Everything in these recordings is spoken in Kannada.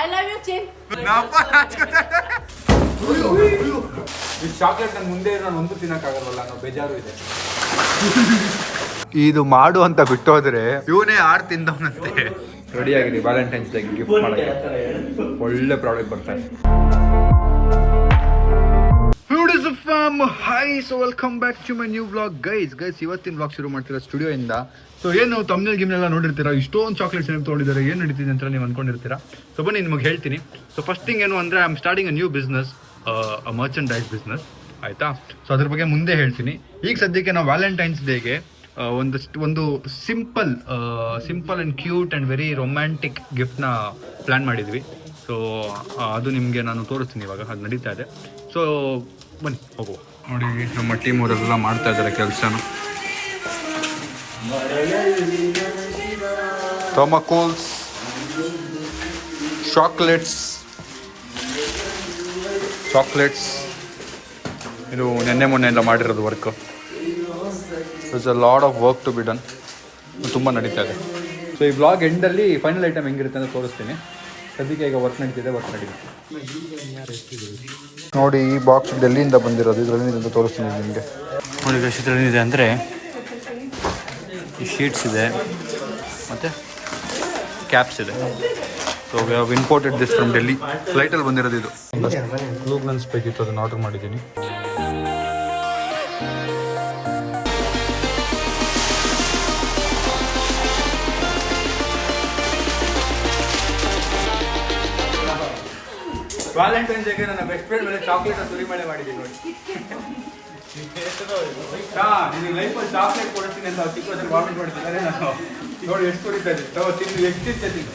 ಐ ಲವ್ ಯು ಚಿನ್. ಈ ಚಾಕ್ಲೇಟ್ ನನ್ನ ಮುಂದೆ ನಾನು ಒಂದು ತಿನ್ನಕ್ಕಾಗಲ್ವಲ್ಲ ಅನ್ನೋ ಬೇಜಾರು ಇದೆ. ಇದು ಮಾಡು ಅಂತ ಬಿಟ್ಟು ಹೋದ್ರೆ ಇವನೇ ಆಡ್ ತಿಂದವನಂತೆ. ರೆಡಿ ಆಗಿದೆ ವ್ಯಾಲೆಂಟೈನ್ಸ್ ಡೇ ಗಿಫ್ಟ್ ಮಾಡಕ್ಕೆ. ಒಳ್ಳೆ ಪ್ರಾಡಕ್ಟ್ ಬರ್ತಾರೆ. Hi, so welcome back to my new vlog. Guys ಇವತ್ತಿನ ವ್ಲಾಗ್ ಶುರು ಮಾಡ್ತೀರಾ ಸ್ಟುಡಿಯೋ ಇಂದ. ಸೊ ಏನು ತಮ್ನೆಲ್ ಗಿಮ್ನೆಲ್ಲ ನೋಡಿರ್ತೀರಾ, ಇಷ್ಟೊಂದು ಚಾಕ್ಲೇಟ್ಸ್ ಏನು ತೊಗೊಂಡಿದ್ದಾರೆ, ಏನು ನಡೀತಿದೆ ಅಂತ ನೀವು ಅನ್ಕೊಂಡಿರ್ತೀರಾ. ಸೊ ಬನ್ನಿ ನಿಮಗೆ ಹೇಳ್ತೀನಿ. ಸೊ ಫಸ್ಟ್ ಥಿಂಗ್ ಏನು ಅಂದರೆ I am starting a new business, merchandise business, ಆಯಿತಾ. ಸೊ ಅದ್ರ ಬಗ್ಗೆ ಮುಂದೆ ಹೇಳ್ತೀನಿ. ಈಗ ಸದ್ಯಕ್ಕೆ ನಾವು ವ್ಯಾಲೆಂಟೈನ್ಸ್ ಡೇಗೆ ಒಂದು simple and cute and very romantic ಗಿಫ್ಟ್ನ ಪ್ಲ್ಯಾನ್ ಮಾಡಿದ್ವಿ. ಸೊ ಅದು ನಿಮಗೆ ನಾನು ತೋರಿಸ್ತೀನಿ ಇವಾಗ, ಅದು ನಡೀತಾ ಇದೆ. ಸೊ ಬನ್ನಿ ಹೋಗುವ. ನೋಡಿ ನಮ್ಮ ಟೀಮ್ ಅವರೆಲ್ಲ ಮಾಡ್ತಾ ಇದ್ದಾರೆ ಕೆಲಸನ. ಥರ್ಮಾಕೋಲ್ಸ್, ಚಾಕ್ಲೇಟ್ಸ್ ಇದು ಮೊನ್ನೆ ಎಲ್ಲ ಮಾಡಿರೋದು work. It's a lot of work to be done. ತುಂಬ ನಡೀತಾ ಇದೆ. ಸೊ ಈ ಬ್ಲಾಗ್ ಎಂಡಲ್ಲಿ ಫೈನಲ್ ಐಟಮ್ ಹೆಂಗಿರುತ್ತೆ ಅಂತ ತೋರಿಸ್ತೀನಿ. ಸದ್ಯಕ್ಕೆ ಈಗ ವರ್ಕ್ ನಡೀತಿದೆ. ನೋಡಿ ಈ ಬಾಕ್ಸ್ ಡೆಲ್ಲಿಯಿಂದ ಬಂದಿರೋದು. ಇದರಲ್ಲಿ ತೋರಿಸ್ತೀನಿ ನಿಮಗೆ. ನೋಡಿ ಇದರಲ್ಲಿದೆ ಅಂದರೆ ಈ ಶೀಟ್ಸ್ ಇದೆ ಮತ್ತು ಕ್ಯಾಪ್ಸ್ ಇದೆ. So we have imported this from Delhi. ಫ್ಲೈಟಲ್ಲಿ ಬಂದಿರೋದು ಇದು. ಗ್ಲೂ ಗನ್ಸ್ ಬೇಕಿತ್ತು, ಅದನ್ನು ಆರ್ಡರ್ ಮಾಡಿದ್ದೀನಿ. ವ್ಯಾಲೆಂಟೈನ್ಸ್ ಡೇಗೆ ನನ್ನ ಬೆಸ್ಟ್ ಫ್ರೆಂಡ್ ಮೇಲೆ ಚಾಕ್ಲೇಟ್ ಸುರಿಮಳೆ ಮಾಡಿದ್ದೀನಿ ನೋಡಿ. ನಿನಗೆ ಲೈಫಲ್ಲಿ ಚಾಕ್ಲೇಟ್ ಕೊಡ್ತೀನಿ ಅಂತ ಚಿಕ್ಕದಲ್ಲಿ ವಾಮಿಟ್ ಮಾಡ್ತಿದ್ದಾರೆ. ನಾನು ನೋಡಿ ಎಷ್ಟು ಸುರಿತಾ ಇದ್ದೀನಿ. ತಿನ್ನು, ಎಷ್ಟಿತ್ತೆ ತಿನ್ನು.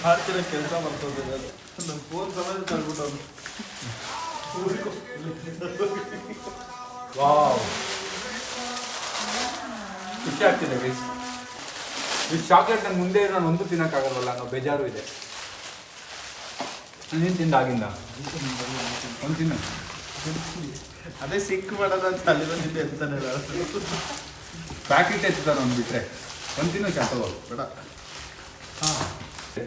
ಮಾಡ್ತಿರೋ ಕೆಲಸ ಮಾಡ್ಕೋಬೇಕು. ನನ್ನ ಫೋನ್ ಸಮೇತ ತಂದ್ಬಿಟ್ಟು ವಾವ್, ಖುಷಿ ಆಗ್ತಿದೆ ಗೈಸ್. ಈ ಚಾಕ್ಲೇಟ್ ನನ್ನ ಮುಂದೆ ನಾನು ಒಂದು ತಿನ್ನಕ್ಕಾಗಲ್ವಲ್ಲ ಅನ್ನೋ ಬೇಜಾರು ಇದೆ. ನೀನು ತಿಂದಾಗಿಂದ ಒಂದು ತಿನ್ನು. ಅದೇ ಸಿಕ್ ಮಾಡೋದು ಅಂತ ಅಲ್ಲಿ ಬಂದಿದ್ದೆ ಅಂತಾನೆ. ಪ್ಯಾಕೆಟ್ ಎತ್ತಾರೆ ಒಂದು ಬಿಟ್ಟರೆ ಒಂದು ತಿನ್ನು ಚಾಟೋ ಬೇಡ.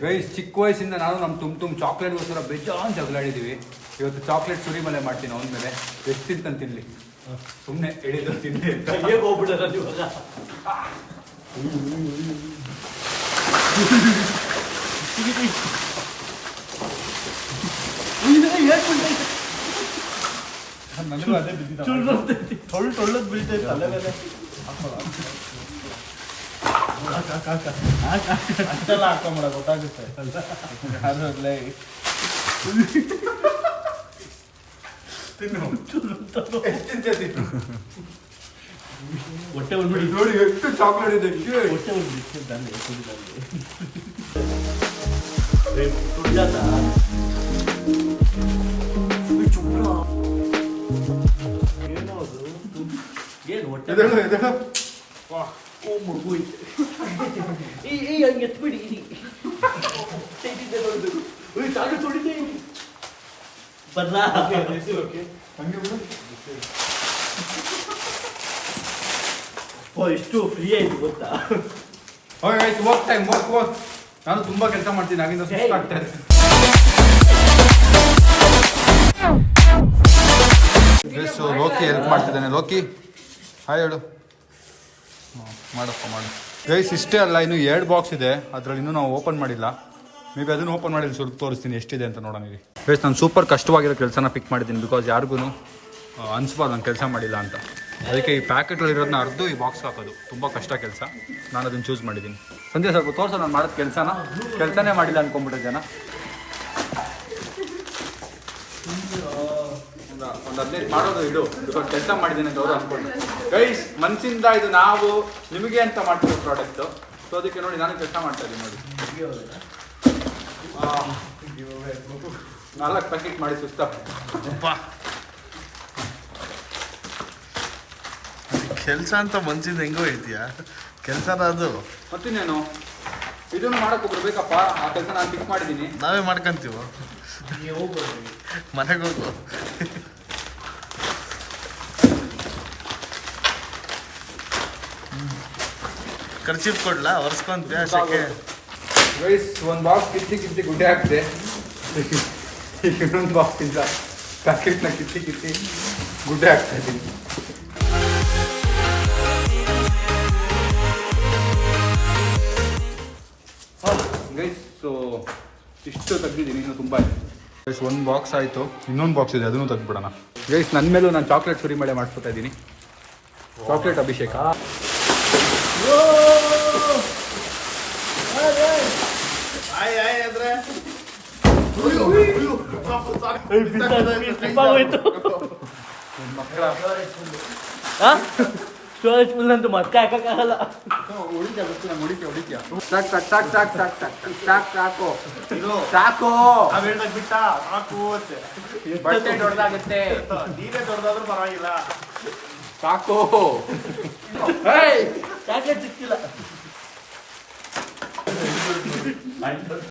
ಗೈಸ್ ಚಿಕ್ಕ ವಯಸ್ಸಿಂದ ನಾನು ನಮ್ಮ ತುಂಬ ಚಾಕ್ಲೇಟ್ಗೋಸ್ಕರ ಬೇಜಾನ್ ಜಗಳಾಡಿದ್ದೀವಿ. ಇವತ್ತು ಚಾಕ್ಲೇಟ್ ಸುರಿಮಲೆ ಮಾಡ್ತೀನಿ ಅವನ ಮೇಲೆ. ಎಷ್ಟು ತಿಂತಾನೆ ತಿನ್ನಲಿ, ಸುಮ್ಮನೆ ಎಳಿದು ತಿನ್ನಿ ಅಂತ ಹೋಗ್ಬಿಡೋದು ಇವಾಗ. ನನಗೂ ಅದೇ ಬಿದ್ದಿದ್ದ. ಟೊಳ್ಳದ್ ಬೀಳ್ತೈತೆ ತಲೆ ಮೇಲೆ. ಅಷ್ಟೆಲ್ಲ ಹಾಕೊಂಬಿಡ ಗೊತ್ತಾಗುತ್ತೆ. ಅದ್ರಲ್ಲೇ ತಿನ್ನು, ಎಷ್ಟು ತಿಂತೀನಿ. ಹೊಟ್ಟೆ ಒಂದು ನೋಡಿ ಎಷ್ಟು ಚಾಕ್ಲೇಟ್ ಇದೆ. ಹೊಟ್ಟೆ ಒಂದು ಬಿಟ್ಟಿದ್ದಾನೆ. ಏನು ಹೊಟ್ಟೆ ಮಗು ಹಂಗೆ ಎತ್ಬಿಡಿ. ತೊಡಿದೆ ಬರ್ಲಾ ಎಷ್ಟು ಫ್ರೀ ಆಯ್ತು ಗೊತ್ತಾ. Work time work. ನಾನು ತುಂಬಾ ಕೆಲಸ ಮಾಡ್ತೀನಿ, ಆಗಿಂದ ಸುಸ್ತಾಗ್ತಾ ಇದೆ. ಲೋಕಿ ಹೆಲ್ಪ್ ಮಾಡ್ತಿದ್ದಾನೆ. ಲೋಕಿ ಹಾಯ್ ಹೇಳು. ಮಾಡಪ್ಪ ಮಾಡು. ಗೈಸ್ ಇಷ್ಟೇ ಅಲ್ಲ, ಇನ್ನು 2 ಬಾಕ್ಸ್ ಇದೆ. ಅದರಲ್ಲಿ ಇನ್ನೂ ನಾವು ಓಪನ್ ಮಾಡಿಲ್ಲ. ಮೇ ಬಿ ಅದನ್ನು ಓಪನ್ ಮಾಡಿಲ್ಲ, ಸ್ವಲ್ಪ ತೋರಿಸ್ತೀನಿ ಎಷ್ಟಿದೆ ಅಂತ ನೋಡೋಣ. ಇಲ್ಲಿ ಗೈಸ್ ನಾನು ಸೂಪರ್ ಕಷ್ಟವಾಗಿರೋ ಕೆಲಸನ ಪಿಕ್ ಮಾಡಿದ್ದೀನಿ. ಬಿಕಾಸ್ ಯಾರಿಗೂ ಅನ್ಸ್ಬಾರ್ದು ನಾನು ಕೆಲಸ ಮಾಡಿಲ್ಲ ಅಂತ. ಅದಕ್ಕೆ ಈ ಪ್ಯಾಕೆಟಲ್ಲಿರೋದನ್ನ ಅರ್ದು ಈ ಬಾಕ್ಸ್ ಹಾಕೋದು ತುಂಬ ಕಷ್ಟ ಕೆಲಸ. ನಾನು ಅದನ್ನು ಚೂಸ್ ಮಾಡಿದ್ದೀನಿ. ಸಂಧ್ಯಾ ಸ್ವಲ್ಪ ತೋರಿಸೋ ನಾನು ಮಾಡೋದು ಕೆಲಸನೇ ಮಾಡಿಲ್ಲ ಅಂದ್ಕೊಂಡ್ಬಿಟ್ಟೆ ಜನ. ಒಂದು 15 ಮಾಡೋದು ಇದು ಬಿಕಾಸ್ ಕೆಲಸ ಮಾಡಿದ್ದೀನಿ ಅಂತ ಅವರು ಅಂದ್ಕೊಂಡು. ಗೈಸ್ ಮನಸ್ಸಿಂದ ಇದು ನಾವು ನಿಮಗೆ ಅಂತ ಮಾಡ್ತಿರೋ ಪ್ರಾಡಕ್ಟು. ಸೊ ಅದಕ್ಕೆ ನೋಡಿ ನಾನು ಕೆಲಸ ಮಾಡ್ತಾ ಇದ್ದೀನಿ ನೋಡಿ. 4 ಪ್ಯಾಕೆಟ್ ಮಾಡಿ ಸುಸ್ತಾಗ್ತಪ್ಪ. ಕೆಲಸ ಅಂತ ಮನ್ಸಿಂದ ಹೆಂಗೋ ಐತಿಯಾ ಕೆಲಸನ ಅದು. ಮತ್ತಿನ್ನೇನು ಇದನ್ನು ಮಾಡೋಕೆ ಒಬ್ರು ಬೇಕಪ್ಪ. ಆ ಕೆಲಸ ನಾನು ಪಿಕ್ ಮಾಡಿದ್ದೀನಿ. ನಾವೇ ಮಾಡ್ಕೊಂತೀವ. ಮನೆಗೆ ಹೋಗು. ಖರ್ಚಿಪ್ ಕೊಡ್ಲಾ ಒರ್ಸ್ಕೊಂತೀವಿ ಅಷ್ಟಕ್ಕೆ. ಗೈಸ್ ಒಂದು ಬಾಕ್ಸ್ ಕಿತ್ತಿ ಗುಡ್ಡೆ ಹಾಕ್ತೆ. ಇನ್ನೊಂದು ಬಾಕ್ಸಿಂದ ಪ್ಯಾಕೆಟ್ನ ಕಿತ್ತಿ ಗುಡ್ಡೆ ಹಾಕ್ತಾ ಇದ್ದೀನಿ. ಗೈಸ್ ಸೊ ಇಷ್ಟು ತೆಗ್ದಿದ್ದೀನಿ, ಇನ್ನೂ ತುಂಬ ಇದೆ. ಗೈಸ್ ಒಂದು ಬಾಕ್ಸ್ ಆಯಿತು, ಇನ್ನೊಂದು ಬಾಕ್ಸ್ ಇದೆ, ಅದನ್ನು ತೆಗ್ದುಬಿಡೋಣ. ಗೈಸ್ ನನ್ನ ಮೇಲೂ ನಾನು ಚಾಕ್ಲೇಟ್ ಸುರಿಮಳೆ ಮಾಡಿಸ್ಕೊತಾ ಇದ್ದೀನಿ. ಚಾಕ್ಲೇಟ್ ಅಭಿಷೇಕ. ಸ್ಟೋರೇಜ್ ಫುಲ್ ಅಂತೂ ಮತ್ತೆ ಹಾಕಕ್ಕಾಗಲ್ಲ. ಸಾಕು ಬಿಟ್ಟ ಸಾಕು ಅಂತೆ. ಬಟ್ಟೆ ದೊಡ್ಡದಾಗುತ್ತೆ, ನೀವೇ ದೊಡ್ಡದಾದ್ರೂ ಪರವಾಗಿಲ್ಲ. ಸಾಕು. ಚಾಕ್ಲೇಟ್ ಸಿಕ್ಕಿಲ್ಲ.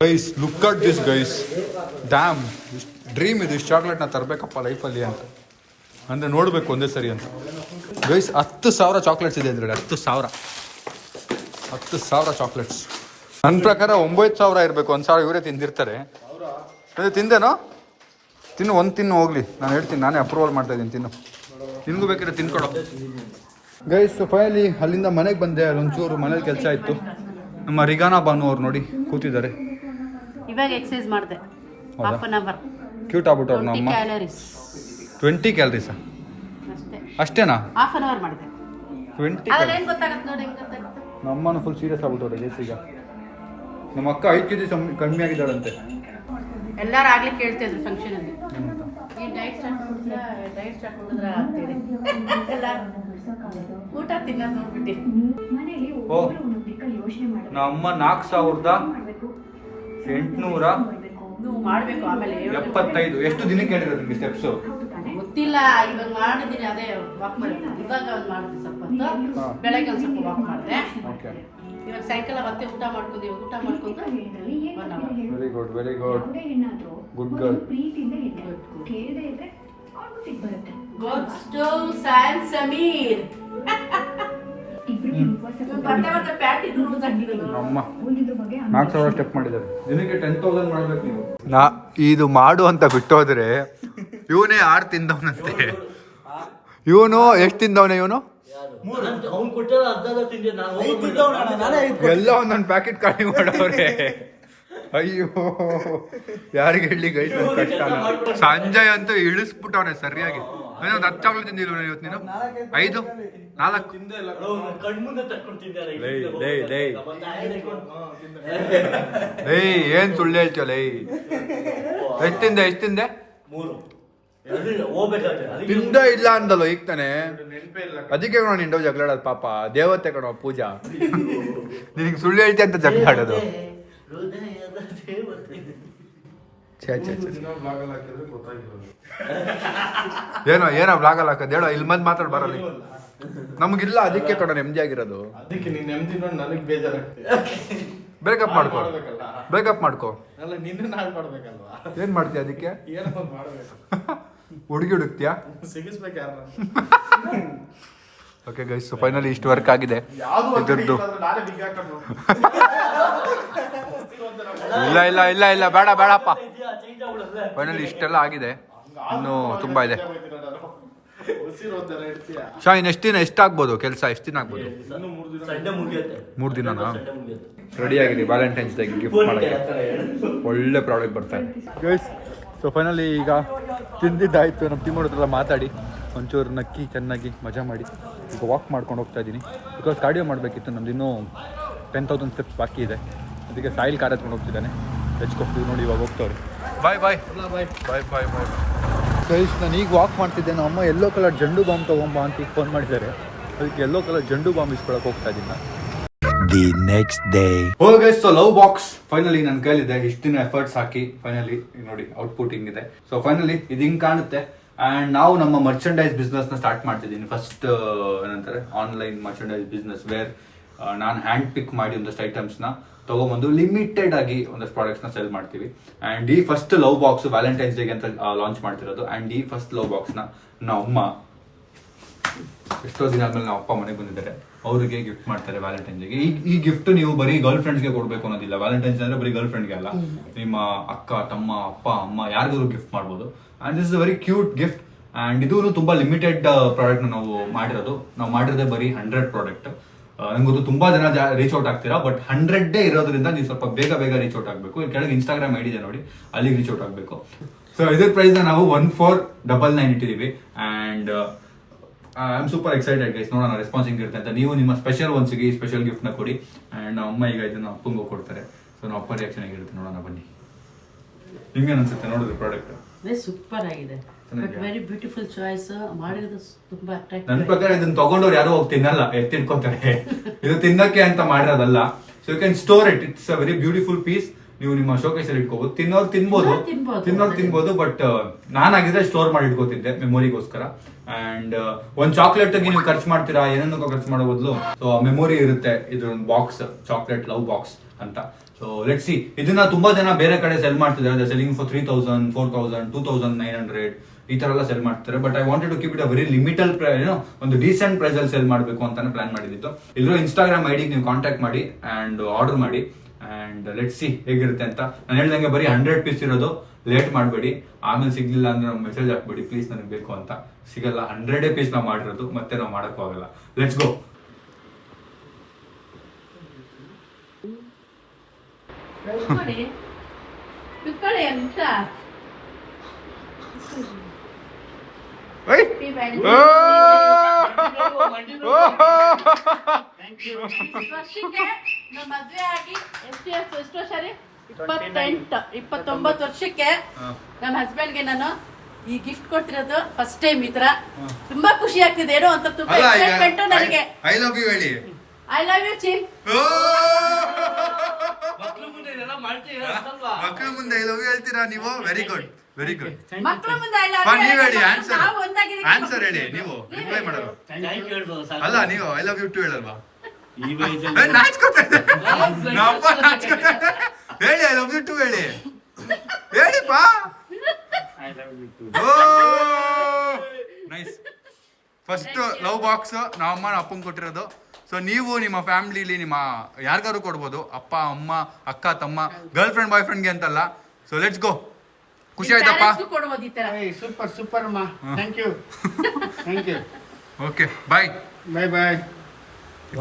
Guys look at this guys, dam dream ಇದು. ಇಷ್ಟು ಚಾಕ್ಲೇಟ್ನ ತರಬೇಕಪ್ಪ ಲೈಫಲ್ಲಿ ಅಂತ, ಅಂದರೆ ನೋಡಬೇಕು ಒಂದೇ ಸರಿ ಅಂತ. ಗೈಸ್ 10,000 ಚಾಕ್ಲೇಟ್ಸ್ ಇದೆ ಅಂದರೆ 10,000 ಚಾಕ್ಲೇಟ್ಸ್. ನನ್ನ ಪ್ರಕಾರ 9,000 ಇರಬೇಕು, 1,000 ಇವರೇ ತಿಂದಿರ್ತಾರೆ. ಅದೇ ತಿಂದೇನೋ? ತಿನ್ನು ಹೋಗ್ಲಿ, ನಾನು ಹೇಳ್ತೀನಿ, ನಾನೇ ಅಪ್ರೂವಲ್ ಮಾಡ್ತಾ ಇದ್ದೀನಿ. ತಿನ್ನು, ನಿನಗೂ ಬೇಕಾದ್ರೆ ತಿನ್ಕೊಡೋ. ಗೈಸ್ ಫೈನಲಿ ಅಲ್ಲಿಂದ ಮನೆಗೆ ಬಂದೆ. ಅಲ್ಲೊಂಚೂರು ಮನೇಲಿ ಕೆಲಸ ಇತ್ತು. ನಮ್ಮ ರಿಗಾನಾ ಬಾನು ಅವ್ರು ನೋಡಿ ಕೂತಿದ್ದಾರೆ. ಇವಾಗ ಎಕ್ಸರ್ಸೈಸ್ ಮಾಡಿದೆ, ಹಾಫ್ ಅನ್ ಅವರ್. ಕ್ಯೂಟ್ ಆಗ್ಬಿಟ್ಟವ್ರು ನಮ್ಮ. 20 ಕ್ಯಾಲರೀಸಾ? ಅಷ್ಟೇನಾ? ಹಾಫ್ ಅನ್ ಅವರ್ ಮಾಡಿದೆ. 20 ಅದ್ರಲ್ಲಿ ಏನು ಗೊತ್ತಾಗತ್ತೆ ನೋಡಿ, ಹೆಂಗೆ ಗೊತ್ತಾಗುತ್ತೆ. ನಮ್ಮನ್ನು ಫುಲ್ ಸೀರಿಯಸ್ ಆಗ್ಬಿಟ್ಟವ್ರೆ ಗೈಸ್. ಈಗ ನಮ್ಮ ಅಕ್ಕ 5 kg ಕಮ್ಮಿ ಆಗಿದ್ದಾಳಂತೆ. ಎಲ್ಲರೂ ಆಗ್ಲೇ ಕೇಳ್ತಿದ್ರು ಫಂಕ್ಷನಲ್ಲಿ, ಈ ಡಯಟ್ ಸ್ಟಾರ್ಟ್ ಮಾಡಿದ್ರ ಅಂತೇಳಿ. ಎಲ್ಲ ಊಟ ತಿನ್ನೋದು ನೋಡ್ಬಿಟ್ಟು ಓ ನಮ್ಮ ಅಮ್ಮ 4,875 ನೀವು ಮಾಡಬೇಕು. ಆಮೇಲೆ 75 ಎಷ್ಟು ದಿನಕ್ಕೆ ಹೇಳಿರೋದು ನಿಮಗೆ ಸ್ಟೆಪ್ಸು? ಗೊತ್ತಿಲ್ಲ, ಇವಾಗ ಮಾಡಿದ್ದೀನಿ. ಅದೇ ವಾಕ್ ಮಾಡಿದ್ದೀನಿ. ಇವಾಗ ಒಂದು ಮಾಡಿದೆ ಸ್ವಲ್ಪ ಹೊತ್ತು, ಬೆಳಗ್ಗೆ ಒಂದು ಸ್ವಲ್ಪ ವಾಕ್ ಮಾಡಿದೆ. ಓಕೆ, ಇವಾಗ ಸಾಯಂಕಾಲ ಮತ್ತೆ ಊಟ ಮಾಡ್ಕೊಂಡು 1 hour. Very good good girl. ಸ್ಯಾನ್ ಸಮೀರ್ ನಮ್ಮ 4,000 ಸ್ಟೆಪ್ ಮಾಡಿದ್ದಾರೆ. ದಿನಕ್ಕೆ 10,000 ಮಾಡ್ಬೇಕು ನೀವು. ಇದು ಮಾಡು ಅಂತ ಬಿಟ್ಟೋದ್ರೆ ಇವನೇ 6 ತಿಂದವನಂತೆ. ಇವನು ಎಷ್ಟು ತಿಂದವನೇ? ಇವನು ಅವ್ನು ಕೊಟ್ಟರೆ ಅರ್ಧ ತಿಂದೆ ನಾನು. ಎಲ್ಲ ಒಂದೊಂದು ಪ್ಯಾಕೆಟ್ ಖಾಲಿ ಮಾಡವ್ರೆ. ಅಯ್ಯೋ ಯಾರಿಗೆ ಹೇಳಿ ಗೈಸ್ ಕಷ್ಟನ. ಸಂಜಯ್ ಅಂತೂ ಇಳಿಸ್ಬಿಟ್ಟವನೆ ಸರಿಯಾಗಿ. ಒಂದು 10 ಚಾಕ್ಲೇಟ್ ತಿಂದಿಲ್ವ ಇವತ್ತು ನೀನು? 5 4 ಕಣ್ಮುಂದೆ ತಕ್ಕೊಂತಿದ್ದಾರೆ. ಏನ್ ಸುಳ್ಳು ಹೇಳ್ತೀಯ ಲೈ? ಎಷ್ಟು ತಿಂದೆ? 3 ಹೋಗ್ಬೇಕಾದ್ರೆ ತಿಂದ ಇಲ್ಲ ಅಂದಲ್ಲ ಈಗ ತಾನೆ. ಅದಕ್ಕೆ ಕಣೋ ನಿಂಡೋ ಜಗಳಾಡೋದು. ಪಾಪ ದೇವತೆ ಕಣೋ ಪೂಜಾ. ನಿನಗೆ ಸುಳ್ಳು ಹೇಳ್ತೀಯ ಅಂತ ಜಗಳಾಡೋದು. ಏನೋ ಬ್ಲಾಗಲ್ಲಿ ಹಾಕೋದು ಹೇಳೋ. ಇಲ್ಲಿ ಬಂದು ಮಾತಾಡ್ ಬರಲ್ಲ. ನಮಗಿಲ್ಲ, ಅದಕ್ಕೆ ಕಣೋ ನೆಮ್ಮದಿ ಆಗಿರೋದು. ಅದಕ್ಕೆ ನೀನ್ ನೆಮ್ಮದಿ ನೋಡಿ ನನಗೆ ಬೇಜಾರಾಗ್ತದೆ. ಬ್ರೇಕಪ್ ಮಾಡ್ಕೋ. ಅಲ್ಲ ನಿನ್ನ ಹಾಳು ಮಾಡ್ಬೇಕಲ್ವಾ? ಏನ್ ಮಾಡ್ತೀಯ ಅದಕ್ಕೆ? ಏನೋ ಒಂದು ಮಾಡ್ಬೇಕು. ಹುಡುಗಿ ಹುಡುಕ್ತಿಯಾ? ಸಿಗಿಸ್ಬೇಕು ಯಾರು? ಓಕೆ ಗೈಸ್, ಫೈನಲಿ ಇಷ್ಟು ವರ್ಕ್ ಆಗಿದೆ ಇದ್ರದ್ದು. ಇಲ್ಲ ಬೇಡಪ್ಪ. ಫೈನಲಿ ಇಷ್ಟೆಲ್ಲ ಆಗಿದೆ, ಇನ್ನು ತುಂಬಾ ಇದೆ. ಶಾ ಇನ್ನು ಎಷ್ಟಾಗ್ಬೋದು ಕೆಲಸ? ಎಷ್ಟು ದಿನ ಆಗ್ಬೋದು? 3 ದಿನನಾ? ರೆಡಿ ಆಗಿದೆ ವ್ಯಾಲೆಂಟೈನ್ಸ್ ಡೇಗೆ ಗಿಫ್ಟ್ ಮಾಡೋಕ್ಕೆ. ಒಳ್ಳೆ ಪ್ರಾಡಕ್ಟ್ ಬರ್ತಾ ಇದೆ ಗೈಸ್. ಸೊ ಫೈನಲಿ ಈಗ ತಿಂದಿದ್ದಾಯ್ತು. ನಮ್ಮ ಟೀಮ್ ಹತ್ರ ಮಾತಾಡಿ ಒಂಚೂರು ನಕ್ಕಿ ಚೆನ್ನಾಗಿ ಮಜಾ ಮಾಡಿ ಈಗ ವಾಕ್ ಮಾಡ್ಕೊಂಡು ಹೋಗ್ತಾ ಇದ್ದೀನಿ. ಬಿಕಾಸ್ ಕಾರ್ಡಿಯೋ ಮಾಡಬೇಕಿತ್ತು. ನಮ್ದು ಇನ್ನೂ 10,000 ಸ್ಟೆಪ್ಸ್ ಬಾಕಿ ಇದೆ. ಅದಕ್ಕೆ ಸಾಯಿಲ್ ಕಾರ್ ಎತ್ಕೊಂಡು ಹೋಗ್ತಿದ್ದಾನೆ. ಹೆಚ್ಕೊಡ್ತೀವಿ ನೋಡಿ. ಇವಾಗ ಹೋಗ್ತಾವ್ರಿ. ಬಾಯ್ ಗೈಸ್, ನಾನು ಈಗ ವಾಕ್ ಮಾಡ್ತಿದ್ದೆ. ನಮ್ಮ ಅಮ್ಮ ಯೆಲ್ಲೋ ಕಲರ್ ಜಂಡು ಬಾಂಬ್ ತೊಗೊಂಬ ಅಂತ ಈಗ ಫೋನ್ ಮಾಡಿದ್ದಾರೆ. ಅದಕ್ಕೆ ಯೆಲ್ಲೋ ಕಲರ್ ಜಂಡು ಬಾಂಬ್ ಇಸ್ಕೊಳಕ್ಕೆ ಹೋಗ್ತಾ ಇದ್ದೀನಿ ನಾನು. The next day. Guys, so love box finally ನನ್ನ ಕೈಲಿದೆ. ಇಷ್ಟು ದಿನ ಎಫರ್ಟ್ಸ್ ಹಾಕಿ ಫೈನಲಿ ನೋಡಿ ಔಟ್ಪುಟ್ ಹಿಂಗಿದೆ. ಸೊ ಫೈನಲಿ ಇದು ಹಿಂಗೆ ಕಾಣುತ್ತೆ. ಆ್ಯಂಡ್ ನಾವು ನಮ್ಮ ಮರ್ಚೆಂಡೈಸ್ ಬಿಸ್ನೆಸ್ನ ಸ್ಟಾರ್ಟ್ ಮಾಡ್ತಿದ್ದೀನಿ. ಫಸ್ಟ್ ಏನಂತಾರೆ ಆನ್ಲೈನ್ ಮರ್ಚೆಂಡೈಸ್ ಬಿಸ್ನೆಸ್, ವೇರ್ ನಾನು ಹ್ಯಾಂಡ್ ಪಿಕ್ ಮಾಡಿ ಒಂದಷ್ಟು ಐಟಮ್ಸ್ನ ತೊಗೊಂಬಂದು ಲಿಮಿಟೆಡ್ ಆಗಿ ಒಂದಷ್ಟು ಪ್ರಾಡಕ್ಟ್ಸ್ನ ಸೆಲ್ ಮಾಡ್ತೀವಿ. ಆ್ಯಂಡ್ ಈ ಫಸ್ಟ್ ಲವ್ ಬಾಕ್ಸ್ ವ್ಯಾಲೆಂಟೈನ್ಸ್ ಡೇಗೆ ಅಂತ ಲಾಂಚ್ ಮಾಡ್ತಿರೋದು. ಆ್ಯಂಡ್ ಈ ಫಸ್ಟ್ ಲವ್ ಬಾಕ್ಸ್ನ ನಮ್ಮ ಅಮ್ಮ ಎಷ್ಟೋ ದಿನ ಆದ್ಮೇಲೆ ನಮ್ಮ ಅಪ್ಪ ಮನೆಗೆ ಬಂದಿದ್ದಾರೆ. ಅವರಿಗೆ ಗಿಫ್ಟ್ ಮಾಡ್ತಾರೆ ವ್ಯಾಲೆಂಟೈನ್ಸ್ಗೆ. ಈ ಗಿಫ್ಟ್ ನೀವು ಬರೀ ಗರ್ಲ್ ಫ್ರೆಂಡ್ಸ್ಗೆ ಕೊಡಬೇಕು ಅನ್ನೋದಿಲ್ಲ. ವ್ಯಾಲೆಂಟೈನ್ಸ್ ಅಂದ್ರೆ ಬರೀ ಗರ್ಲ್ ಫ್ರೆಂಡ್ಗೆ ಅಲ್ಲ, ನಿಮ್ಮ ಅಕ್ಕ, ತಮ್ಮ, ಅಪ್ಪ, ಅಮ್ಮ ಯಾರಿಗಾದ್ರು ಗಿಫ್ಟ್ ಮಾಡ್ಬೋದು. And this is a very cute gift. And ಇದು ತುಂಬ ಲಿಮಿಟೆಡ್ ಪ್ರಾಡಕ್ಟ್ನ ನಾವು ಮಾಡಿರೋದೇ ಬರೀ 100 ಪ್ರಾಡಕ್ಟ್. ನಂಗೊತ್ತು ತುಂಬ ಜನ ರೀಚ್ ಔಟ್ ಆಗ್ತೀರಾ, ಬಟ್ 100 ಇರೋದ್ರಿಂದ ನೀವು ಸ್ವಲ್ಪ ಬೇಗ ರೀಚ್ ಔಟ್ ಆಗಬೇಕು. ಕೆಳಗೆ Instagram ID ಇದೆ ನೋಡಿ, ಅಲ್ಲಿಗೆ ರೀಚ್ ಔಟ್ ಆಗಬೇಕು. ಸೊ ಇದ್ರ ಪ್ರೈಸ್ನ ನಾವು 1499 ಇಟ್ಟಿದ್ದೀವಿ. And I am super excited guys, ನೋಡೋಣ ರೆಸ್ಪಾನ್ಸ್ ಹೆಂಗಿರುತ್ತೆ ಅಂತ. ನೀವು ನಿಮ್ಮ ಸ್ಪೆಷಲ್ ಒನ್ಸಿಗೆ ಈ ಸ್ಪೆಷಲ್ ಗಿಫ್ಟ್ನ ಕೊಡಿ. ಆ್ಯಂಡ್ ನಮ್ಮ ಅಮ್ಮ ಈಗ ಇದನ್ನು ಅಪ್ಪಂಗೂ ಕೊಡ್ತಾರೆ. ಸೊ ನಮ್ಮ ಅಪ್ಪ ರಿಯಾಕ್ಷನ್ ಹೇಗಿರುತ್ತೆ ನೋಡೋಣ ಬನ್ನಿ. ನಿಮ್ಗೇನು ಅನ್ಸುತ್ತೆ ನೋಡಿದ್ರೆ ಪ್ರಾಡಕ್ಟ್? ಸೂಪರ್ ಆಗಿದೆ, ಬಟ್ ವೆರಿ ಬ್ಯೂಟಿಫುಲ್ ಚಾಯ್ಸ್. ಮಾಡಿರೋದು ತುಂಬಾ ಅಟ್ರಾಕ್ಟಿವ್. ನನ್ನ ಪ್ರಕಾರ ಇದನ್ನ ತಗೊಂಡವ್ರು ಯಾರು ಹೋಗಿ ತಿನ್ನಲ್ಲ, ಎತ್ತಿಟ್ಕೋತಾರೆ. ಇದು ತಿನ್ನಕ್ಕೆ ಅಂತ ಮಾಡಿರೋದಲ್ಲ. So you can store it. It's a very beautiful piece. ನೀವು ನಿಮ್ಮ ಶೋಕೇಸ್ ಅಲ್ಲಿ ಇಟ್ಕೋಬಹುದು. ತಿನ್ನೋರು ತಿನ್ಬೋದು, ಬಟ್ ನಾನಾಗಿದ್ರೆ ಸ್ಟೋರ್ ಮಾಡಿ ಇಟ್ಕೋತಿದ್ದೆ ಮೆಮೊರಿಗೋಸ್ಕರ. ಅಂಡ್ ಒಂದ್ ಚಾಕ್ಲೇಟ್ ನೀವು ಖರ್ಚು ಮಾಡ್ತೀರಾ, ಏನನ್ನೂ ಖರ್ಚು ಮಾಡೋ ಬದಲು ಸೊ ಮೆಮೊರಿ ಇರುತ್ತೆ. ಇದೊಂದು ಬಾಕ್ಸ್, ಚಾಕ್ಲೇಟ್ ಲವ್ ಬಾಕ್ಸ್ ಅಂತ. So let's see. ಇದನ್ನ ತುಂಬಾ ಜನ ಬೇರೆ ಕಡೆ ಸೆಲ್ ಮಾಡ್ತಿದ್ದಾರೆ. ಸೆಲ್ಲಿಂಗ್ ಫಾರ್ 3000, 4000, 2900 ಈ ತರ ಎಲ್ಲ ಸೆಲ್ ಮಾಡ್ತಾರೆ. But I wanted to keep it a very limited ಒಂದು ಡೀಸೆಂಟ್ ಪ್ರೈಸ್ ಅಲ್ಲಿ ಸೆಲ್ ಮಾಡಬೇಕು ಅಂತಾನೆ ಪ್ಲಾನ್ ಮಾಡಿದ್ದು. ಇಲ್ಲರೂ Instagram ID ನೀವು ಕಾಂಟ್ಯಾಕ್ಟ್ ಮಾಡಿ ಅಂಡ್ ಆರ್ಡರ್ ಮಾಡಿ. ಅಂಡ್ ಲೆಟ್ಸ್ ಸಿ ಹೇಗಿರುತ್ತೆ ಅಂತ. ನಾನು ಹೇಳ್ದಂಗೆ ಬರೀ 100 ಪೀಸ್ ಇರೋದು, ಲೇಟ್ ಮಾಡಬೇಡಿ. ಆಮೇಲೆ ಸಿಗ್ಲಿಲ್ಲ ಅಂದ್ರೆ ಮೆಸೇಜ್ ಹಾಕ್ಬೇಡಿ ಪ್ಲೀಸ್, ನನಗೆ ಬೇಕು ಅಂತ. ಸಿಗಲ್ಲ, 100 ಪೀಸ್ ನಾವು ಮಾಡಿರೋದು, ಮತ್ತೆ ನಾವು ಮಾಡೋಕ್ಕೂ ಆಗಲ್ಲ. Let's go. ವರ್ಷಕ್ಕೆ ನಮ್ಮ ಮದ್ವೆ ಆಗಿ ಎಷ್ಟು ವರ್ಷ ರೀ? 29 ವರ್ಷಕ್ಕೆ ನಮ್ಮ ಹಸ್ಬೆಂಡ್ಗೆ ನಾನು ಈ ಗಿಫ್ಟ್ ಕೊಡ್ತಿರೋದು ಫಸ್ಟ್ ಟೈಮ್. ಈ ತರ ತುಂಬಾ ಖುಷಿ ಆಗ್ತಿದೆ. ಏನೋ ಅಂತ ತುಂಬಾ ಎಕ್ಸೈಟ್ಮೆಂಟ್ ನನಗೆ. ಐ ಲವ್ ಯು ಹೇಳಿ. ಐ ಲವ್ ಯು ಚಿನ್. ಮಕ್ಳು ಮುಂದೆ ಇದೆಲ್ಲ ಮಾಡ್ತೀರಾ ಅಲ್ವಾ? ಮಕ್ಕಳ ಮುಂದೆ ಐ ಲವ್ ಯು ಹೇಳ್ತೀರಾ ನೀವು? Very good. ಮಕ್ಕಳ ಮುಂದೆ ಐ ಲವ್ ನೀವು ಹೇಳಿ. ಯು. ನಾವು ಒಂದಾಗಿದ್ದೀವಿ. ಆನ್ಸರ್ ಹೇಳಿ ನೀವು. ರಿಪ್ಲೈ ಮಾಡೋರು ಥ್ಯಾಂಕ್ ಯು ಹೇಳ್ಬೋದು ಸಾಕು. ಅಲ್ಲ, ನೀವು ಐ ಲವ್ ಯು ಟು ಹೇಳಲ್ವಾ? ಈ ವಯಸ್ಸಲ್ಲಿ ನಾಚ್ಕೋತಾರೆ. ಹೇಳಿ ಐ ಲವ್ ಯು ಟು ಹೇಳಿ. ಹೇಳಿಪಾ. ನೈಸ್. ಫಸ್ಟ್ ಲವ್ ಬಾಕ್ಸ್ ನಮ್ಮ ಅಮ್ಮ ಅಪ್ಪಂಗೆ ಕೊಟ್ಟಿರೋದು. ಸೊ ನೀವು ನಿಮ್ಮ ಫ್ಯಾಮಿಲಿಲಿ ನಿಮ್ಮ ಯಾರಿಗಾರು ಕೊಡ್ಬೋದು. ಅಪ್ಪ, ಅಮ್ಮ, ಅಕ್ಕ, ತಮ್ಮ, ಗರ್ಲ್ ಫ್ರೆಂಡ್, ಬಾಯ್ ಫ್ರೆಂಡ್ಗೆ ಅಂತಲ್ಲ. So let's go. ಖುಷಿ ಆಯ್ತಪ್ಪ? ಕೊಡ್ಬೋದು ಈ ತರ. ಸೂಪರ್ ಅಮ್ಮ. Thank you. Okay bye. Bye.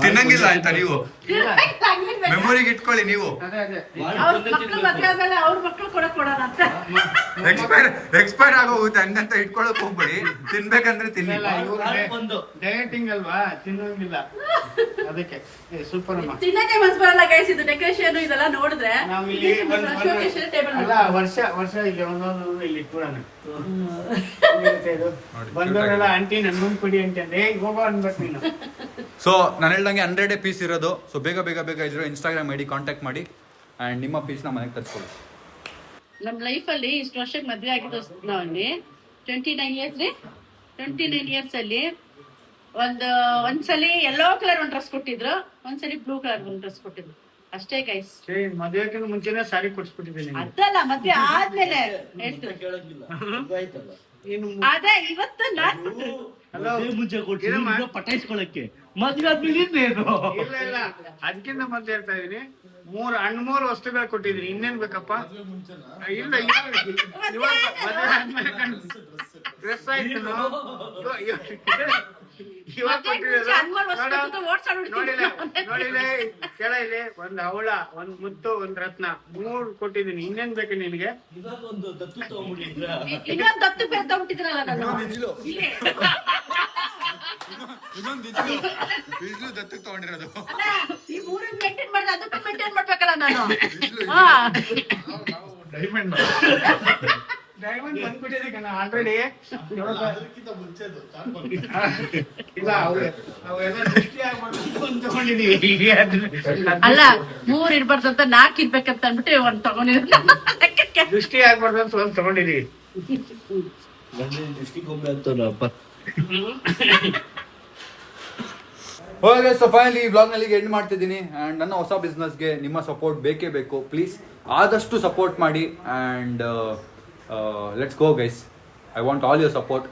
ತಿನ್ನಂಗಿಲ್ಲ ಆಯ್ತಾ ನೀವು? ಮೆಮೊರಿಗೆ ಇಟ್ಕೊಳ್ಳಿ ನೀವು. ಅವ್ರ ಮಕ್ಕಳು ಕೊಡೋಣ ಅಂತ. ಎಕ್ಸ್ಪೈರ್ ಆಗೋಗುತ್ತೆ, ಹಂಗಂತ ಇಟ್ಕೊಳಕ್ ಹೋಗ್ಬೇಡಿ. ತಿನ್ಬೇಕಂದ್ರೆ ತಿನ್ನಿ. ಡಯಟಿಂಗ್ ಅಲ್ವಾ, ತಿನ್ನೋಂಗಿಲ್ಲ ಅದಕ್ಕೆ. ಸೂಪರ್ ಅಮ್ಮ. ತಿನ್ನಕ್ಕೆ ಮನ್ಸು ಬರಲ್ಲ ಗೈಸ್. ಇದು ಡೆಕೋರೇಷನ್ ಇದೆಲ್ಲ ನೋಡಿದ್ರೆ ನಾವಿಲ್ಲಿ ವರ್ಷ ಇಲ್ಲಿ ಒಂದೊಂದು ಇಲ್ಲಿ ಇಟ್ಬಿಡೋಣ. ಬಂದವರೆಲ್ಲ ಆಂಟಿ ನನ್ ಮುಂದ್ ಕೊಡಿ ಅಂತಂದ್ರೆ ಹೋಗೋ ಅನ್ಬೇಕು ನೀನು. ಸೊ ನಾನು ಹೇಳ್ದಂಗೆ 100 ಪೀಸ್ ಇರೋದು. ಸೊ ಬೇಗ ಇದ್ರು Instagram ID ಕಾಂಟ್ಯಾಕ್ಟ್ ಮಾಡಿ ಆ್ಯಂಡ್ ನಿಮ್ಮ ಪೀಸ್ನ ಮನೆಗೆ ತರಿಸ್ಕೊಳ್ಳಿ. ನಮ್ಮ ಲೈಫಲ್ಲಿ ಇಷ್ಟು ವರ್ಷಕ್ಕೆ ಮದುವೆ ಆಗಿದ್ದು ನಾವಲ್ಲಿ 29 ಇಯರ್ಸ್ ರೀ. 29 ಇಯರ್ಸ್ ಅಲ್ಲಿ ಒಂದ್ಸಲಿ ಯೆಲ್ಲೋ ಕಲರ್ ಒಂದು ಡ್ರೆಸ್ ಕೊಟ್ಟಿದ್ರು, ಒಂದ್ಸಲಿ ಬ್ಲೂ ಕಲರ್ ಒಂದು ಡ್ರೆಸ್ ಕೊಟ್ಟಿದ್ರು ಅಷ್ಟೇ ಗೈಸ್. ಮದುವೆಕ್ಕಿಂತ ಮುಂಚೆನೆ ಸಾರಿ ಕೊಡ್ಸ್ಬಿಟ್ಟಿದ್ದೀನಿ. ಅದಲ್ಲ, ಮದ್ವೆ ಆದ್ಮೇಲೆ ಹೇಳ್ತೀನಿ. ಕೇಳಂಗಿಲ್ಲ ಆಯ್ತಲ್ಲ. ಅದೇ ಇವತ್ತು ಮುಂಚೆ ಕೊಟ್ಟಿರೋ ಪಟಾಯಿಸ್ಕೊಳಕ್ಕೆ ಮದ್ವೆ ಆದ್ಮೇಲೆ ಇಲ್ಲ ಅದಕ್ಕಿಂತ ಮತ್ತೆ ಹೇಳ್ತಾ ಇದೀನಿ. 3 ವಸ್ತುಗಳು ಕೊಟ್ಟಿದ್ರಿ, ಇನ್ನೇನ್ ಬೇಕಪ್ಪ? ಇಲ್ಲ ಡ್ರೆಸ್ ಆಯ್ತು. ನೋಡಿಲ್ಲ ಕೆಳ ಇಲ್ಲಿ ಒಂದ್ ಹವಳ, ಒಂದ್ ಮುತ್ತು, ಒಂದ್ ರತ್ನ, 3 ಕೊಟ್ಟಿದ್ದೀನಿ. ಇನ್ನೇನ್ ಬೇಕು ನಿನ್ಗೆ? ಇವಾಗ ಒಂದು ದತ್ತು ತಗೊಂಡ್ಬಿಟ್ಟಿದ್ರ. ಇನ್ನೊಂದು ದತ್ತು ತಗೊಂಡ್ಬಿಟ್ಟಿದ್ರಲ್ಲ ನಾನು. ದತ್ತು ತಗೊಂಡಿರೋದು. ಈ 3 ಮೇಂಟೈನ್ ಮಾಡಿದ್ರೆ ಅದಕ್ಕೂ ಮೇಂಟೈನ್ ಮಾಡ್ಬೇಕಲ್ಲ ನಾನು. ಡೈಮಂಡ್ ಬಂದ್ಬಿಟ್ಟಿದೆ ಕಣ ಆಲ್ರೆಡಿ. ಇಲ್ಲ ಅವೆಲ್ಲ ದೃಷ್ಟಿ ಆಗ್ಬಾರ್ದು ಅಂತ ತಗೊಂಡಿದೀವಿ. ಅಲ್ಲ 3 ಇರ್ಬಾರ್ದು ಅಂತ 4 ಇರ್ಬೇಕಂತ ಅಂದ್ಬಿಟ್ಟು ಒಂದ್ ತಗೊಂಡಿದ್ದೆ. ದೃಷ್ಟಿ ಆಗ್ಬಾರ್ದು ಅಂತ ಒಂದ್ ತಗೊಂಡಿದೀವಿ. ದೃಷ್ಟಿಗೊಂಬೆ ಅಂತಪ್ಪ. ಓಕೆ, ಸೊ ಫೈನಲಿ ಈ ವ್ಲಾಗ್ನಲ್ಲಿ ಎಂಡ್ ಮಾಡ್ತಿದ್ದೀನಿ. ಆ್ಯಂಡ್ ನನ್ನ ಹೊಸ ಬಿಸ್ನೆಸ್ಗೆ ನಿಮ್ಮ ಸಪೋರ್ಟ್ ಬೇಕೇ ಬೇಕು. ಪ್ಲೀಸ್ ಆದಷ್ಟು ಸಪೋರ್ಟ್ ಮಾಡಿ. And let's go guys. I want all your support.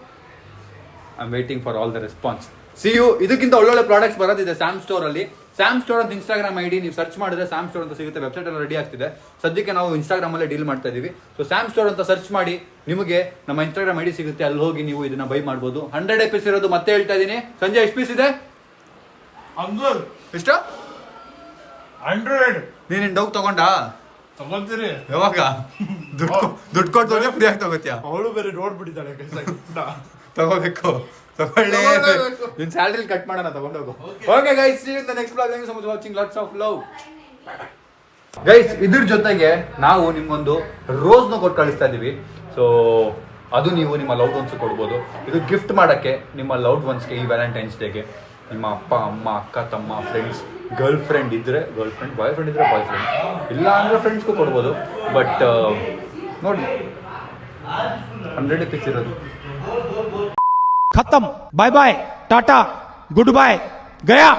I am waiting for all the response. See you. ಇದಕ್ಕಿಂತ ಒಳ್ಳೊಳ್ಳೆ ಪ್ರಾಡಕ್ಟ್ಸ್ ಬರೋದಿದೆ ಸ್ಯಾಮ್ ಸ್ಟೋರ್ ಅಲ್ಲಿ. ಸ್ಯಾಮ್ ಸ್ಟೋರ್ ಅಂತ ಇನ್ಸ್ಟಾಗ್ರಾಮ್ ಐಡಿ ನೀವು ಸರ್ಚ್ ಮಾಡಿದ್ರೆ ಸ್ಯಾಮ್ ಸ್ಟೋರ್ ಅಂತ ಸಿಗುತ್ತೆ. ವೆಬ್ಸೈಟ್ ಎಲ್ಲ ರೆಡಿ ಆಗ್ತಿದೆ. ಸದ್ಯಕ್ಕೆ ನಾವು ಇನ್ಸ್ಟಾಗ್ರಾಮ್ ಅಲ್ಲೇ ಡೀಲ್ ಮಾಡ್ತಾ ಇದೀವಿ. ಸೊ ಸ್ಯಾಮ್ ಸ್ಟೋರ್ ಅಂತ ಸರ್ಚ್ ಮಾಡಿ, ನಿಮಗೆ ನಮ್ಮ ಇನ್ಸ್ಟಾಗ್ರಾಮ್ ಐಡಿ ಸಿಗುತ್ತೆ. ಅಲ್ಲಿ ಹೋಗಿ ನೀವು ಇದನ್ನ ಬೈ ಮಾಡ್ಬೋದು. 100 ಪೀಸ್ ಇರೋದು ಮತ್ತೆ ಹೇಳ್ತಾ ಇದೀನಿ. ಸಂಜೆ ಎಷ್ಟು ಪೀಸ್ ಇದೆ? ಎಷ್ಟು? 100 ನೀನ್ ಡೌ ತಗೊಂಡಾ? ತಗೊಂತೀರಿ ಯಾವಾಗ? ದುಡ್ಡು ಕೊಟ್ಟು ಫ್ರೀ ಆಗಿ ತಗೋತಿಯಾ? ಅವಳು ಬೇರೆ ನೋಡ್ಬಿಟ್ಟಿದ್ದಾಳೆ ತಗೋಬೇಕು, ತಗೊಳ್ಳಿ. ನಿನ್ ಸ್ಯಾಲರಿ ಕಟ್ ಮಾಡೋಣ, ತಗೊಂಡೋಗು. Okay guys, see you in the next vlog. Thank you so much for watching. Lots of love. Guys, ಇದ್ರ ಜೊತೆಗೆ ನಾವು ನಿಮ್ಗೊಂದು ರೋಸ್ ನ ಕೊಟ್ಟು ಕಳಿಸ್ತಾ ಇದೀವಿ. ಸೊ ಅದು ನೀವು ನಿಮ್ಮ ಲವ್ಡ್ ಒನ್ಸ್ ಕೊಡ್ಬೋದು. ಇದು ಗಿಫ್ಟ್ ಮಾಡಕ್ಕೆ ನಿಮ್ಮ ಲವ್ಡ್ ಒನ್ಸ್ಗೆ ಈ ವ್ಯಾಲೆಂಟೈನ್ಸ್ ಡೇಗೆ ನಿಮ್ಮ ಅಪ್ಪ ಅಮ್ಮ ಅಕ್ಕ ತಮ್ಮ ಫ್ರೆಂಡ್ಸ್, ಗರ್ಲ್ ಫ್ರೆಂಡ್ ಇದ್ರೆ ಗರ್ಲ್ ಫ್ರೆಂಡ್, ಬಾಯ್ ಫ್ರೆಂಡ್ ಇದ್ರೆ ಬಾಯ್ ಫ್ರೆಂಡ್, ಇಲ್ಲ ಅಂದ್ರೆ ಫ್ರೆಂಡ್ಸ್ಗೂ ಕೊಡ್ಬೋದು. ಬಟ್ ನೋಡಿ 100 ಪೀಸ್ ಇರೋದು. खत्म, bye bye, tata, goodbye, गया.